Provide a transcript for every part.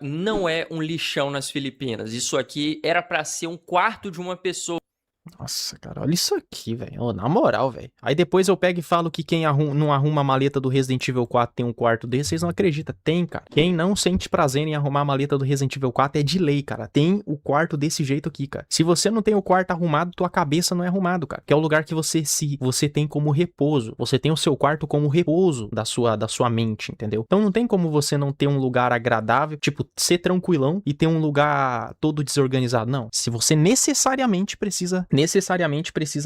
não é um lixão nas Filipinas. Isso aqui era pra ser um quarto de uma pessoa. Nossa, cara, olha isso aqui, velho. Na moral, velho. Aí depois eu pego e falo que quem não arruma a maleta do Resident Evil 4 tem um quarto desse, vocês não acreditam. Tem, cara. Quem não sente prazer em arrumar a maleta do Resident Evil 4 é de lei, cara. Tem o quarto desse jeito aqui, cara. Se você não tem o quarto arrumado, tua cabeça não é arrumado, cara. Que é o lugar que você tem como repouso. Você tem o seu quarto como repouso da sua mente, entendeu? Então não tem como você não ter um lugar agradável, tipo, ser tranquilão e ter um lugar todo desorganizado. Não. Se você necessariamente precisa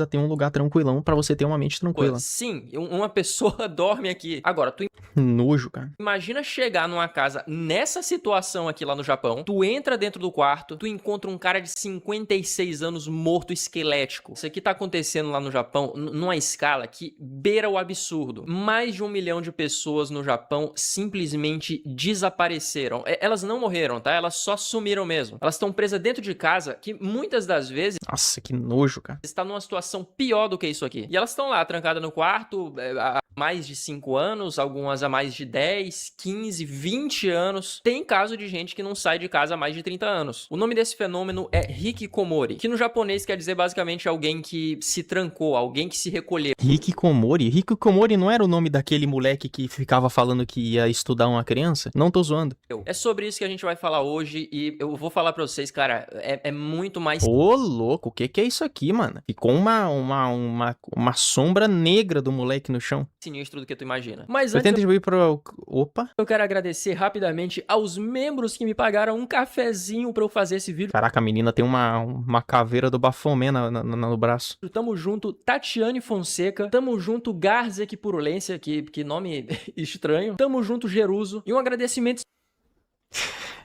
ter um lugar tranquilão pra você ter uma mente tranquila. Sim, uma pessoa dorme aqui. Agora, tu Nojo, cara. imagina chegar numa casa nessa situação aqui lá no Japão, tu entra dentro do quarto, tu encontra um cara de 56 anos morto esquelético. Isso aqui tá acontecendo lá no Japão numa escala que beira o absurdo. Mais de 1 milhão de pessoas no Japão simplesmente desapareceram. Elas não morreram, tá? Elas só sumiram mesmo. Elas estão presas dentro de casa que muitas das vezes Nossa, que nojo, cara. está numa situação pior do que isso aqui. E elas estão lá, trancadas no quarto, há mais de 5 anos, algumas há mais de 10, 15, 20 anos. Tem caso de gente que não sai de casa há mais de 30 anos. O nome desse fenômeno é hikikomori, que no japonês quer dizer basicamente alguém que se trancou, alguém que se recolheu. Hikikomori? Hikikomori não era o nome daquele moleque que ficava falando que ia estudar uma criança? Não tô zoando. É sobre isso que a gente vai falar hoje e eu vou falar pra vocês, cara, é muito mais Ô, louco, o que é isso aqui, mano? Ficou uma sombra negra do moleque no chão. sinistro do que tu imagina. Mas Eu antes tento ir pro... Opa. eu quero agradecer rapidamente aos membros que me pagaram um cafezinho pra eu fazer esse vídeo. Caraca, a menina tem uma caveira do Bafomé no braço. Tamo junto, Tatiane Fonseca. Tamo junto, Garzek Purulência, que nome estranho. Tamo junto, Jeruso. E um agradecimento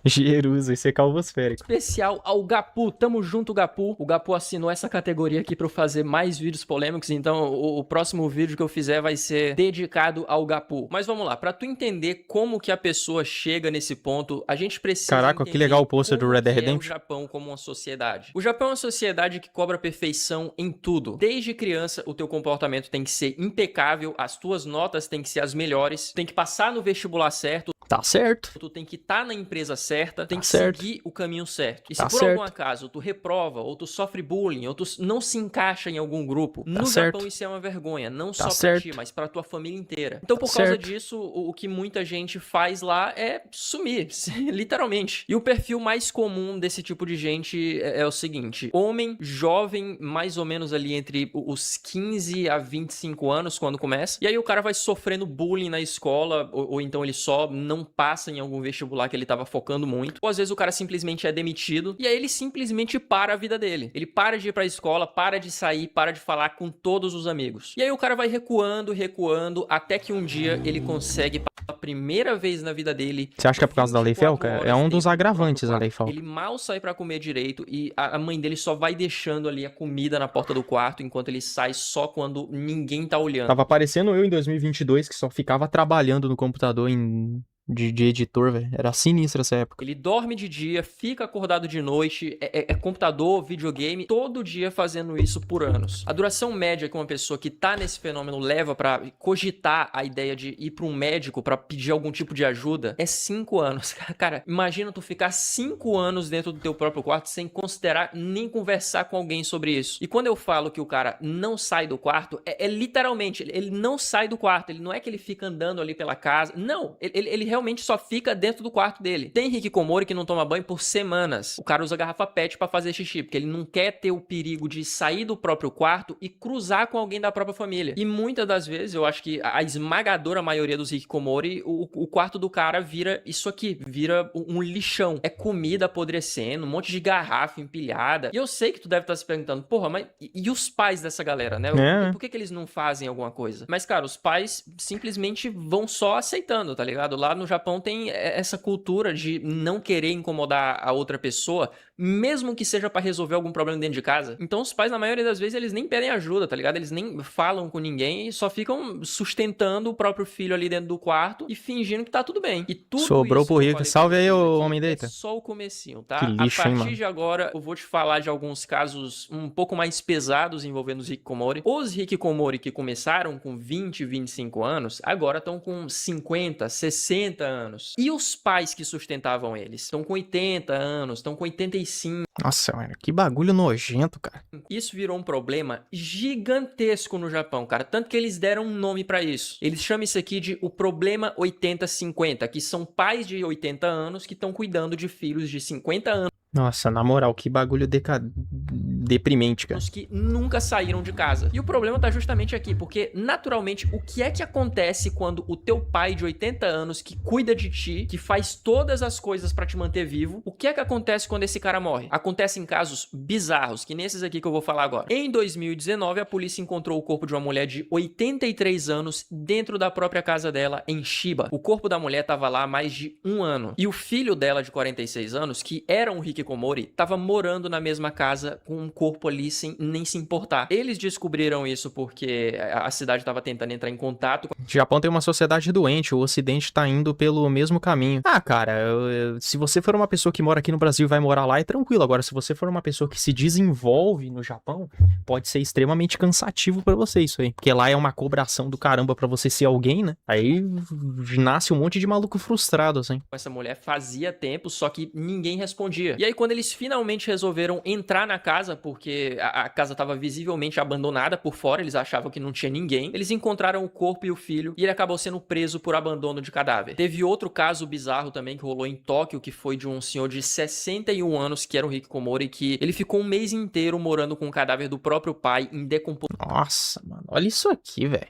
Jerusa, esse é calvosférico. especial ao Gapu. Tamo junto, Gapu. O Gapu assinou essa categoria aqui pra eu fazer mais vídeos polêmicos, então o próximo vídeo que eu fizer vai ser dedicado ao Gapu. Mas vamos lá, pra tu entender como que a pessoa chega nesse ponto, a gente precisa Caraca, que entender legal o pôster do como Red Dead que é o Redemption. Japão como uma sociedade. O Japão é uma sociedade que cobra perfeição em tudo. Desde criança, o teu comportamento tem que ser impecável, as tuas notas têm que ser as melhores, tem que passar no vestibular certo, Tá certo. tu tem que estar na empresa certa, tem Tá que certo. seguir o caminho certo. E se Tá por certo. algum acaso tu reprova, ou tu sofre bullying, ou tu não se encaixa em algum grupo, no certo. Japão isso é uma vergonha, não só Tá pra certo. ti, mas pra tua família inteira. Então por Tá causa certo. disso, o que muita gente faz lá é sumir, literalmente. E o perfil mais comum desse tipo de gente é o seguinte: homem, jovem, mais ou menos ali entre os 15 a 25 anos quando começa, e aí o cara vai sofrendo bullying na escola, ou então ele só não passa em algum vestibular que ele tava focando muito, ou às vezes o cara simplesmente é demitido, e aí ele simplesmente para a vida dele. Ele para de ir pra escola, para de sair, para de falar com todos os amigos. E aí o cara vai recuando, até que um dia ele consegue, pela primeira vez na vida dele... Você acha que é por causa da Lei 24 Felca? É horas um dos dentro do agravantes próprio da Lei quarto. Felca. Ele mal sai pra comer direito e a mãe dele só vai deixando ali a comida na porta do quarto, enquanto ele sai só quando ninguém tá olhando. Tava parecendo eu em 2022, que só ficava trabalhando no computador de editor, velho. Era sinistro essa época. Ele dorme de dia, fica acordado de noite, é computador, videogame, todo dia fazendo isso por anos. A duração média que uma pessoa que tá nesse fenômeno leva pra cogitar a ideia de ir pra um médico pra pedir algum tipo de ajuda é 5 anos. Cara, imagina tu ficar 5 anos dentro do teu próprio quarto sem considerar nem conversar com alguém sobre isso. E quando eu falo que o cara não sai do quarto, é literalmente, ele não sai do quarto, ele não é que ele fica andando ali pela casa, não, ele realmente só fica dentro do quarto dele. Tem hikikomori que não toma banho por semanas. O cara usa garrafa PET pra fazer xixi, porque ele não quer ter o perigo de sair do próprio quarto e cruzar com alguém da própria família. E muitas das vezes, eu acho que a esmagadora maioria dos hikikomori, o quarto do cara vira isso aqui, vira um lixão. É comida apodrecendo, um monte de garrafa empilhada. E eu sei que tu deve estar se perguntando, porra, mas e os pais dessa galera, né? Por que eles não fazem alguma coisa? Mas, cara, os pais simplesmente vão só aceitando, tá ligado? Lá no Japão tem essa cultura de não querer incomodar a outra pessoa, mesmo que seja pra resolver algum problema dentro de casa. Então os pais, na maioria das vezes, eles nem pedem ajuda, tá ligado? Eles nem falam com ninguém e só ficam sustentando o próprio filho ali dentro do quarto e fingindo que tá tudo bem. E tudo Sobrou isso pro que eu rico. falei Salve pra aí, vocês ô aqui homem é deita. só o comecinho, tá? Que lixo, A hein, partir mano? de agora, eu vou te falar de alguns casos um pouco mais pesados envolvendo os hikikomori. Os hikikomori que começaram com 20, 25 anos, agora estão com 50, 60 80 anos. E os pais que sustentavam eles? Estão com 80 anos, estão com 85. Nossa, mano, que bagulho nojento, cara. Isso virou um problema gigantesco no Japão, cara. Tanto que eles deram um nome pra isso. Eles chamam isso aqui de o problema 80-50, que são pais de 80 anos que estão cuidando de filhos de 50 anos. Nossa, na moral, que bagulho deprimente, cara. Que nunca saíram de casa. E o problema tá justamente aqui, porque naturalmente o que é que acontece quando o teu pai de 80 anos que cuida de ti, que faz todas as coisas pra te manter vivo, o que é que acontece quando esse cara morre? Acontecem casos bizarros, que nesses aqui que eu vou falar agora. Em 2019, a polícia encontrou o corpo de uma mulher de 83 anos dentro da própria casa dela em Shiba. O corpo da mulher tava lá há mais de um ano. E o filho dela de 46 anos, que era um hikikomori, tava morando na mesma casa com um corpo ali sem nem se importar. Eles descobriram isso porque a cidade estava tentando entrar em contato. O Japão tem uma sociedade doente, o Ocidente tá indo pelo mesmo caminho. Ah, cara, se você for uma pessoa que mora aqui no Brasil e vai morar lá, é tranquilo. Agora, se você for uma pessoa que se desenvolve no Japão, pode ser extremamente cansativo pra você isso aí. Porque lá é uma cobração do caramba pra você ser alguém, né? Aí nasce um monte de maluco frustrado, assim. Essa mulher fazia tempo, só que ninguém respondia. E aí, quando eles finalmente resolveram entrar na casa, porque a casa estava visivelmente abandonada por fora, eles achavam que não tinha ninguém, eles encontraram o corpo e o filho, e ele acabou sendo preso por abandono de cadáver. Teve outro caso bizarro também que rolou em Tóquio, que foi de um senhor de 61 anos, que era um hikikomori, que ele ficou um mês inteiro morando com o cadáver do próprio pai em decomposição. Nossa, mano, olha isso aqui, velho.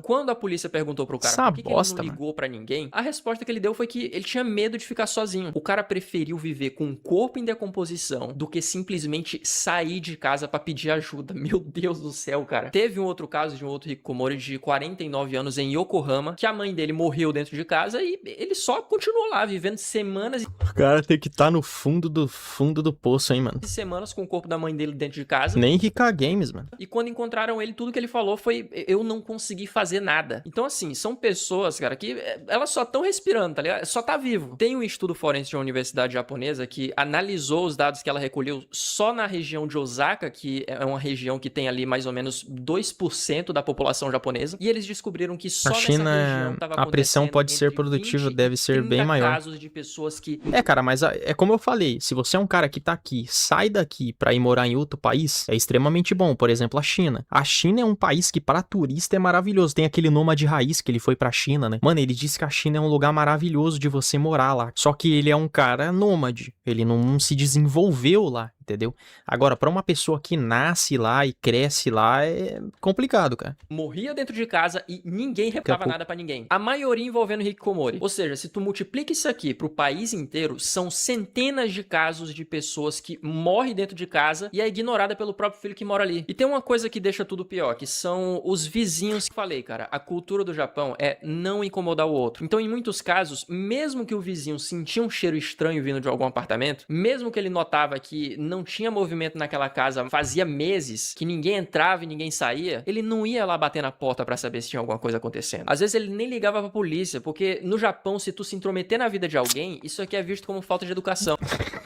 Quando a polícia perguntou pro cara por que ele não ligou pra ninguém, a resposta que ele deu foi que ele tinha medo de ficar sozinho. O cara preferiu viver com um corpo em decomposição do que simplesmente sair de casa pra pedir ajuda. Meu Deus do céu, cara. Teve um outro caso de um outro hikikomori de 49 anos em Yokohama, que a mãe dele morreu dentro de casa e ele só continuou lá, vivendo semanas. O cara tem que estar no fundo do poço, hein, mano. Semanas com o corpo da mãe dele dentro de casa. Nem Rika Games, mano. E quando encontraram ele, tudo que ele falou foi: eu não consegui fazer nada. Então, assim, são pessoas, cara, que elas só estão respirando, tá ligado? Só tá vivo. Tem um estudo forense de uma universidade japonesa que analisou os dados que ela recolheu só na região de Osaka, que é uma região que tem ali mais ou menos 2% da população japonesa, e eles descobriram que só nessa região tava a pressão pode ser produtiva, deve ser bem maior. Casos de pessoas que... cara, mas é como eu falei, se você é um cara que tá aqui, sai daqui pra ir morar em outro país, é extremamente bom. Por exemplo, a China. A China é um país que para turista é maravilhoso. Tem aquele nômade raiz que ele foi pra China, né? Mano, ele disse que a China é um lugar maravilhoso de você morar lá. Só que ele é um cara nômade. Ele não se desenvolveu lá, entendeu? Agora, pra uma pessoa que nasce lá e cresce lá, é complicado, cara. Morria dentro de casa e ninguém reparava nada pra ninguém. A maioria envolvendo hikikomori. Ou seja, se tu multiplica isso aqui pro país inteiro, são centenas de casos de pessoas que morrem dentro de casa e é ignorada pelo próprio filho que mora ali. E tem uma coisa que deixa tudo pior, que são os vizinhos que falei, cara. A cultura do Japão é não incomodar o outro. Então, em muitos casos, mesmo que o vizinho sentia um cheiro estranho vindo de algum apartamento, mesmo que ele notava que não tinha movimento naquela casa fazia meses, que ninguém entrava e ninguém saía, ele não ia lá bater na porta pra saber se tinha alguma coisa acontecendo. Às vezes ele nem ligava pra polícia, porque no Japão, se tu se intrometer na vida de alguém, isso aqui é visto como falta de educação.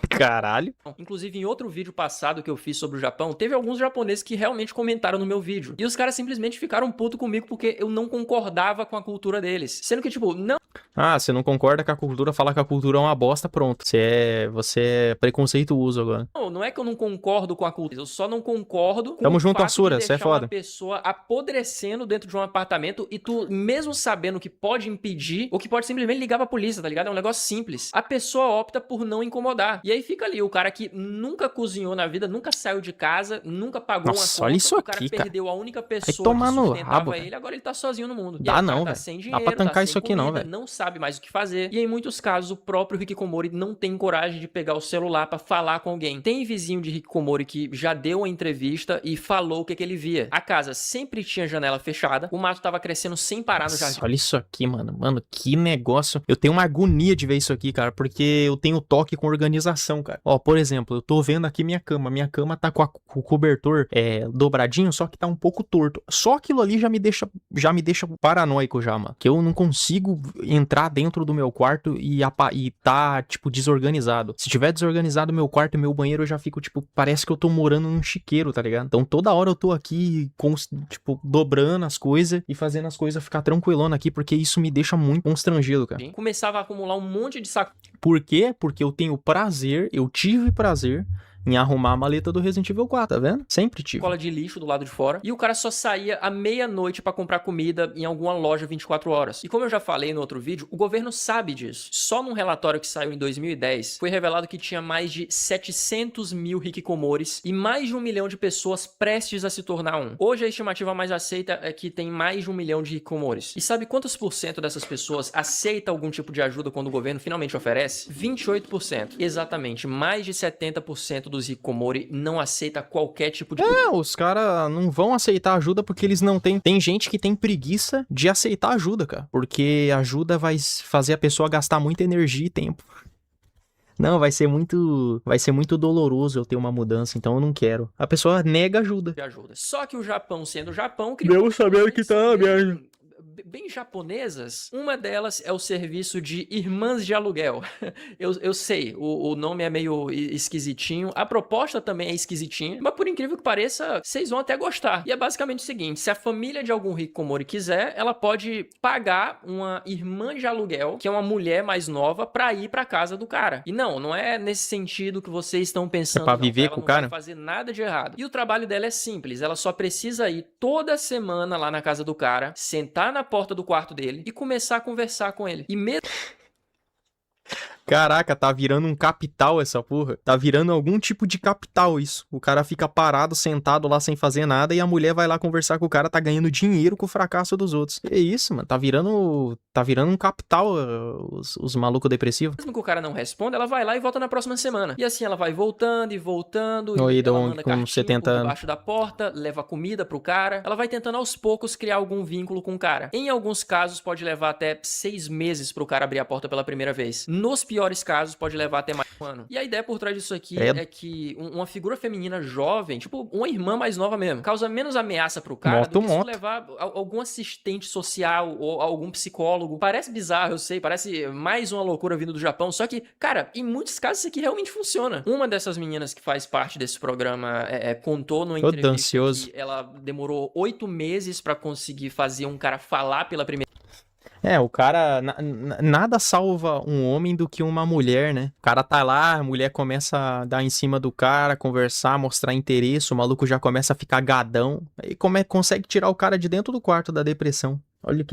Caralho. Inclusive, em outro vídeo passado que eu fiz sobre o Japão, teve alguns japoneses que realmente comentaram no meu vídeo. E os caras simplesmente ficaram putos comigo porque eu não concordava com a cultura deles. Sendo que, tipo, não... Ah, você não concorda com a cultura, fala que a cultura é uma bosta, pronto. Você é preconceituoso agora. Não é que eu não concordo com a cultura, eu só não concordo com Tamo o junto, fato Assura, de você é deixar foda. uma pessoa apodrecendo dentro de um apartamento e tu, mesmo sabendo que pode impedir, ou que pode simplesmente ligar pra polícia, tá ligado? É um negócio simples. A pessoa opta por não incomodar. E aí fica ali o cara que nunca cozinhou na vida, nunca saiu de casa, nunca pagou uma conta. Olha isso o cara aqui, perdeu a única pessoa que no sustentava rabo, ele, agora ele tá sozinho no mundo. Dá não, velho. Sem Dá dinheiro, pra tancar tá isso sem aqui não, comida, velho. não sabe mais o que fazer. E em muitos casos, o próprio hikikomori não tem coragem de pegar o celular pra falar com alguém. Tem vizinho de hikikomori que já deu uma entrevista e falou o que ele via. A casa sempre tinha janela fechada, o mato tava crescendo sem parar no jardim. Olha isso aqui, mano. Mano, que negócio. Eu tenho uma agonia de ver isso aqui, cara, porque eu tenho toque com organização. atenção, cara. Ó, por exemplo, eu tô vendo aqui minha cama. Minha cama tá com o cobertor dobradinho, só que tá um pouco torto. Só aquilo ali já me deixa paranoico já, mano. Que eu não consigo entrar dentro do meu quarto e tá, tipo, desorganizado. Se tiver desorganizado meu quarto e meu banheiro, eu já fico, tipo, parece que eu tô morando num chiqueiro, tá ligado? Então toda hora eu tô aqui, tipo, dobrando as coisas e fazendo as coisas ficar tranquilona aqui, porque isso me deixa muito constrangido, cara. Começava a acumular um monte de saco. Por quê? Porque eu tive prazer em arrumar a maleta do Resident Evil 4, tá vendo? Sempre tive. Cola de lixo do lado de fora. E o cara só saía à meia-noite pra comprar comida em alguma loja 24 horas. E como eu já falei no outro vídeo, o governo sabe disso. Só num relatório que saiu em 2010, foi revelado que tinha mais de 700 mil hikikomoris e mais de 1 milhão de pessoas prestes a se tornar um. Hoje a estimativa mais aceita é que tem mais de 1 milhão de hikikomoris. E sabe quantos por cento dessas pessoas aceita algum tipo de ajuda quando o governo finalmente oferece? 28%. Exatamente, mais de 70% dos hikikomori não aceita qualquer tipo de... Os caras não vão aceitar ajuda porque eles não têm... Tem gente que tem preguiça de aceitar ajuda, cara. Porque ajuda vai fazer a pessoa gastar muita energia e tempo. Não, vai ser muito doloroso eu ter uma mudança, então eu não quero. A pessoa nega ajuda. Só que o Japão, sendo o Japão, criou... Mesmo sabendo que tá na minha... bem japonesas. Uma delas é o serviço de irmãs de aluguel. Eu sei, o nome é meio esquisitinho, a proposta também é esquisitinha, mas por incrível que pareça, vocês vão até gostar. E é basicamente o seguinte, se a família de algum hikikomori quiser, ela pode pagar uma irmã de aluguel, que é uma mulher mais nova, pra ir pra casa do cara. E não é nesse sentido que vocês estão pensando. É pra viver com o cara? Ela não vai fazer nada de errado. E o trabalho dela é simples, ela só precisa ir toda semana lá na casa do cara, sentar na porta do quarto dele e começar a conversar com ele. E mesmo... Caraca, tá virando um capital essa porra. Tá virando algum tipo de capital isso. O cara fica parado, sentado lá sem fazer nada e a mulher vai lá conversar com o cara, tá ganhando dinheiro com o fracasso dos outros. É isso, mano. Tá virando um capital os malucos depressivos. Mesmo que o cara não responda, ela vai lá e volta na próxima semana. E assim ela vai voltando e voltando. Oi, e ela manda com cartinha 70 por anos. debaixo da porta, leva comida pro cara. Ela vai tentando aos poucos criar algum vínculo com o cara. Em alguns casos pode levar até 6 meses pro cara abrir a porta pela primeira vez. Nos piores casos pode levar até mais de 1 ano. E a ideia por trás disso aqui é que uma figura feminina jovem, tipo uma irmã mais nova mesmo, causa menos ameaça pro cara do que se levar algum assistente social ou algum psicólogo. Parece bizarro, eu sei, parece mais uma loucura vindo do Japão, só que, cara, em muitos casos isso aqui realmente funciona. Uma dessas meninas que faz parte desse programa contou no entrevista que ela demorou 8 meses pra conseguir fazer um cara falar pela primeira. O cara... nada salva um homem do que uma mulher, né? O cara tá lá, a mulher começa a dar em cima do cara, conversar, mostrar interesse, o maluco já começa a ficar gadão. Aí consegue tirar o cara de dentro do quarto da depressão. Olha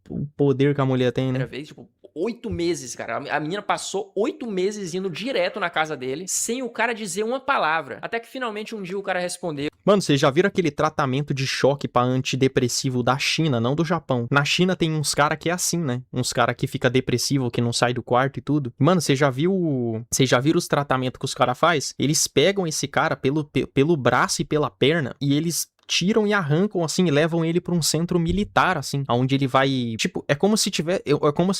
o poder que a mulher tem, né? Vez, tipo, 8 meses, cara. A menina passou 8 meses indo direto na casa dele, sem o cara dizer uma palavra. Até que finalmente um dia o cara respondeu. Mano, vocês já viram aquele tratamento de choque pra antidepressivo da China, não do Japão? Na China tem uns cara que é assim, né? Uns cara que fica depressivo, que não sai do quarto e tudo. Mano, vocês já viram os tratamentos que os cara faz? Eles pegam esse cara pelo braço e pela perna e eles tiram e arrancam, assim, e levam ele pra um centro militar, assim, onde ele vai, tipo, é como se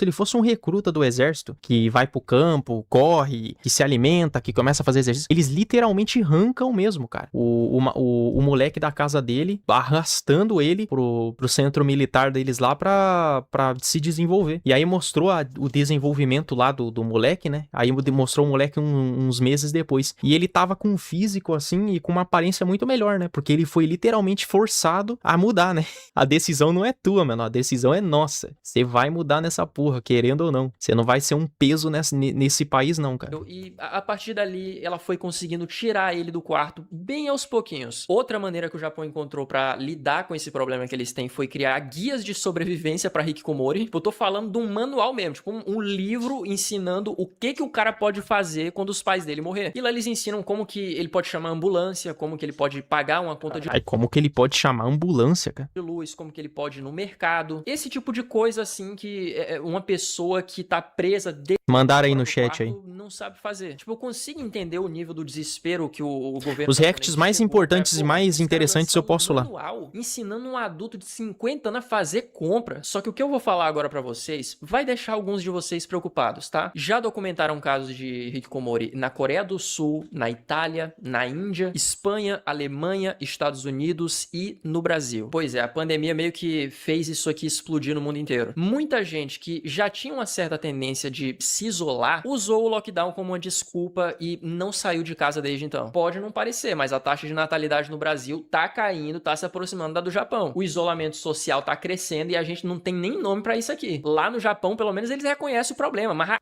ele fosse um recruta do exército, que vai pro campo, corre, que se alimenta, que começa a fazer exercício. Eles literalmente arrancam mesmo, cara. O moleque da casa dele, arrastando ele pro centro militar deles lá pra se desenvolver. E aí mostrou o desenvolvimento lá do moleque, né? Aí mostrou o moleque uns meses depois. E ele tava com um físico, assim, e com uma aparência muito melhor, né? Porque ele foi literalmente forçado a mudar, né? A decisão não é tua, mano. A decisão é nossa. Você vai mudar nessa porra, querendo ou não. Você não vai ser um peso nesse país, não, cara. E a partir dali, ela foi conseguindo tirar ele do quarto bem aos pouquinhos. Outra maneira que o Japão encontrou pra lidar com esse problema que eles têm foi criar guias de sobrevivência pra hikikomori. Tipo, eu tô falando de um manual mesmo, tipo um livro ensinando o que o cara pode fazer quando os pais dele morrer. E lá eles ensinam como que ele pode chamar a ambulância, como que ele pode pagar uma conta de... Como que ele pode chamar a ambulância, cara? De luz, como que ele pode ir no mercado. Esse tipo de coisa, assim, que uma pessoa que tá presa... Mandaram aí no chat aí. Não não sabe fazer. Tipo, eu consigo entender o nível do desespero que o governo... Os reacts mais importantes e mais interessantes eu posto lá. Manual, ensinando um adulto de 50 anos a fazer compra. Só que o que eu vou falar agora pra vocês vai deixar alguns de vocês preocupados, tá? Já documentaram casos de hikikomori na Coreia do Sul, na Itália, na Índia, Espanha, Alemanha, Estados Unidos e no Brasil. Pois é, a pandemia meio que fez isso aqui explodir no mundo inteiro. Muita gente que já tinha uma certa tendência de se isolar usou o lockdown como uma desculpa e não saiu de casa desde então. Pode não parecer, mas a taxa de natalidade no Brasil tá caindo, tá se aproximando da do Japão. O isolamento social tá crescendo e a gente não tem nem nome pra isso aqui. Lá no Japão, pelo menos, eles reconhecem o problema, mas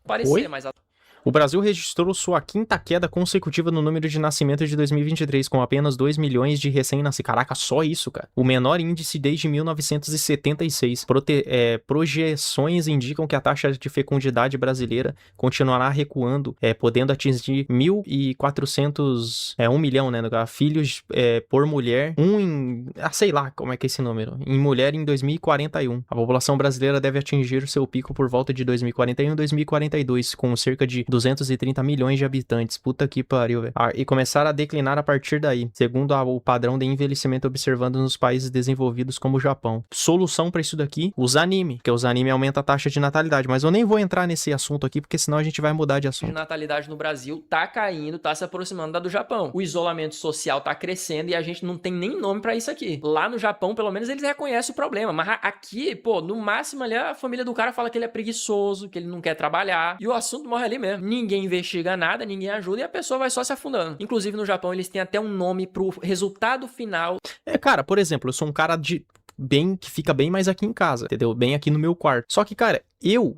parecer, mas O Brasil registrou sua quinta queda consecutiva no número de nascimentos de 2023, com apenas 2 milhões de recém-nascidos. Caraca, só isso, cara. O menor índice desde 1976. Projeções indicam que a taxa de fecundidade brasileira continuará recuando, podendo atingir 1.400, 1 milhão, né, filhos por mulher, sei lá como é que é esse número, em mulher em 2041. A população brasileira deve atingir seu pico por volta de 2041 e 2042, com cerca de 230 milhões de habitantes. Puta que pariu, velho. E começar a declinar a partir daí, segundo o padrão de envelhecimento observado nos países desenvolvidos como o Japão. Solução pra isso daqui? Os anime, porque os anime aumentam a taxa de natalidade, mas eu nem vou entrar nesse assunto aqui, porque senão a gente vai mudar de assunto. A natalidade no Brasil tá caindo, tá se aproximando da do Japão. O isolamento social tá crescendo e a gente não tem nem nome pra isso aqui. Lá no Japão, pelo menos, eles reconhecem o problema, mas aqui, pô, no máximo ali a família do cara fala que ele é preguiçoso, que ele não quer trabalhar, e o assunto morre ali mesmo. Ninguém investiga nada, ninguém ajuda e a pessoa vai só se afundando. Inclusive no Japão eles têm até um nome pro resultado final. Cara, por exemplo, eu sou um cara que fica bem mais aqui em casa, entendeu? Bem aqui no meu quarto. Só que, cara,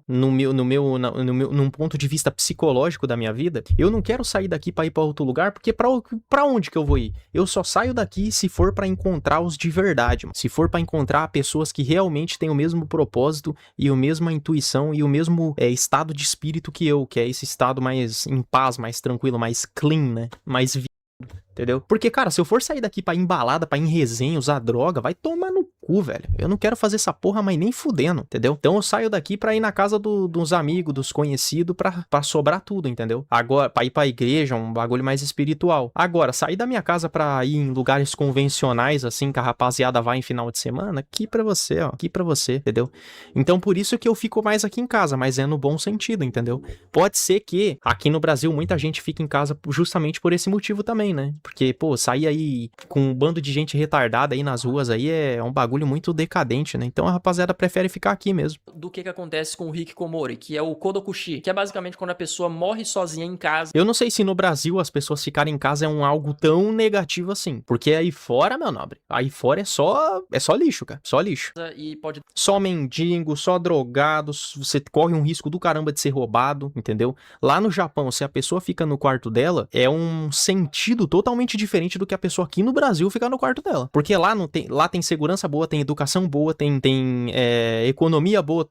num ponto de vista psicológico da minha vida, eu não quero sair daqui pra ir pra outro lugar, porque pra onde que eu vou ir? Eu só saio daqui se for pra encontrar os de verdade, mano. Se for pra encontrar pessoas que realmente têm o mesmo propósito e a mesma intuição e o mesmo estado de espírito que é esse estado mais em paz, mais tranquilo, mais clean, né? Mais entendeu? Porque, cara, se eu for sair daqui pra ir em balada, pra ir em resenha, usar droga, vai tomar no cu, velho. Eu não quero fazer essa porra, mas nem fudendo, entendeu? Então eu saio daqui pra ir na casa dos amigos, dos conhecidos, pra sobrar tudo, entendeu? Agora, pra ir pra igreja, um bagulho mais espiritual. Agora, sair da minha casa pra ir em lugares convencionais, assim, que a rapaziada vai em final de semana, aqui pra você, ó. Aqui pra você, entendeu? Então por isso que eu fico mais aqui em casa, mas é no bom sentido, entendeu? Pode ser que aqui no Brasil muita gente fique em casa justamente por esse motivo também, né? Porque, pô, sair aí com um bando de gente retardada aí nas ruas aí é um bagulho muito decadente, né? Então a rapaziada prefere ficar aqui mesmo. Do que acontece com o hikikomori, que é o kodokushi, que é basicamente quando a pessoa morre sozinha em casa. Eu não sei se no Brasil as pessoas ficarem em casa é algo tão negativo assim, porque aí fora, meu nobre, aí fora é só lixo, cara, só lixo. E pode... Só mendigo, só drogados, você corre um risco do caramba de ser roubado, entendeu? Lá no Japão, se a pessoa fica no quarto dela, é um sentido totalmente diferente do que a pessoa aqui no Brasil ficar no quarto dela. Porque lá tem segurança boa, tem educação boa, tem economia boa,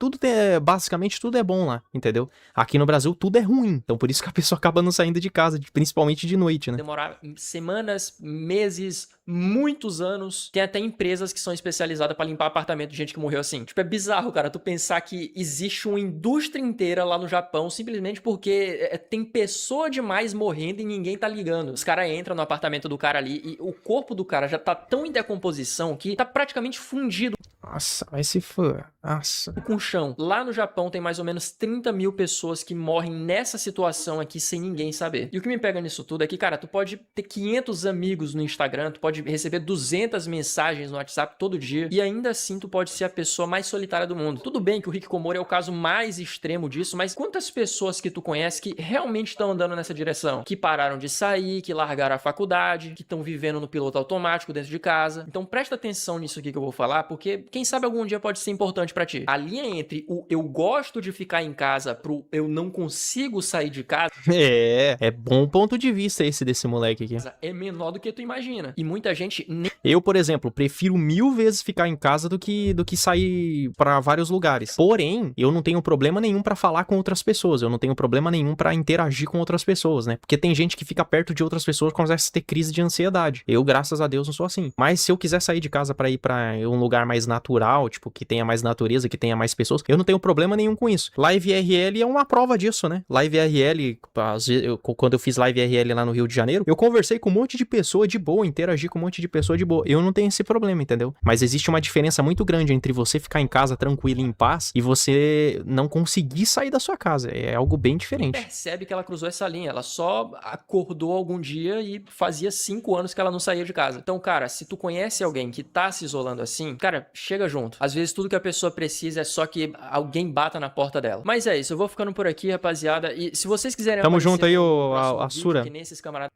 basicamente tudo é bom lá, entendeu? Aqui no Brasil tudo é ruim, então por isso que a pessoa acaba não saindo de casa, principalmente de noite, né? Demorar semanas, meses, muitos anos. Tem até empresas que são especializadas pra limpar apartamento de gente que morreu assim. Tipo, é bizarro, cara, tu pensar que existe uma indústria inteira lá no Japão simplesmente porque tem pessoa demais morrendo e ninguém tá ligando. Os caras entram no apartamento do cara ali e o corpo do cara já tá tão em decomposição que tá praticamente fundido. Nossa, vai se for. Nossa. Com o chão. Lá no Japão tem mais ou menos 30 mil pessoas que morrem nessa situação aqui sem ninguém saber. E o que me pega nisso tudo é que, cara, tu pode ter 500 amigos no Instagram, tu pode receber 200 mensagens no WhatsApp todo dia e ainda assim tu pode ser a pessoa mais solitária do mundo. Tudo bem que o hikikomori é o caso mais extremo disso, mas quantas pessoas que tu conhece que realmente estão andando nessa direção? Que pararam de sair, que largaram a faculdade, que estão vivendo no piloto automático dentro de casa. Então presta atenção nisso aqui que eu vou falar, porque quem sabe algum dia pode ser importante pra ti. A linha entre o eu gosto de ficar em casa pro eu não consigo sair de casa é bom ponto de vista esse desse moleque aqui. é menor do que tu imagina. E muita muita gente nem Eu, por exemplo, prefiro 1000 vezes ficar em casa do que sair pra vários lugares. Porém, eu não tenho problema nenhum pra falar com outras pessoas. Eu não tenho problema nenhum pra interagir com outras pessoas, né? Porque tem gente que fica perto de outras pessoas e começa a ter crise de ansiedade. Eu, graças a Deus, não sou assim. Mas se eu quiser sair de casa pra ir pra um lugar mais natural, tipo, que tenha mais natureza, que tenha mais pessoas, eu não tenho problema nenhum com isso. Live IRL é uma prova disso, né? Live IRL, quando eu fiz Live IRL lá no Rio de Janeiro, eu conversei com um monte de pessoa de boa, interagi com um monte de pessoa de boa. Eu não tenho esse problema, entendeu? Mas existe uma diferença muito grande entre você ficar em casa tranquilo e em paz e você não conseguir sair da sua casa. É algo bem diferente. percebe que ela cruzou essa linha. Ela só acordou algum dia e fazia 5 anos que ela não saía de casa. Então, cara, se tu conhece alguém que tá se isolando assim, cara, chega junto. Às vezes tudo que a pessoa precisa é só que alguém bata na porta dela. Mas é isso, eu vou ficando por aqui, rapaziada. E se vocês quiserem Tamo aparecer junto aí, no ô próximo vídeo, Asura. que nem esses camaradas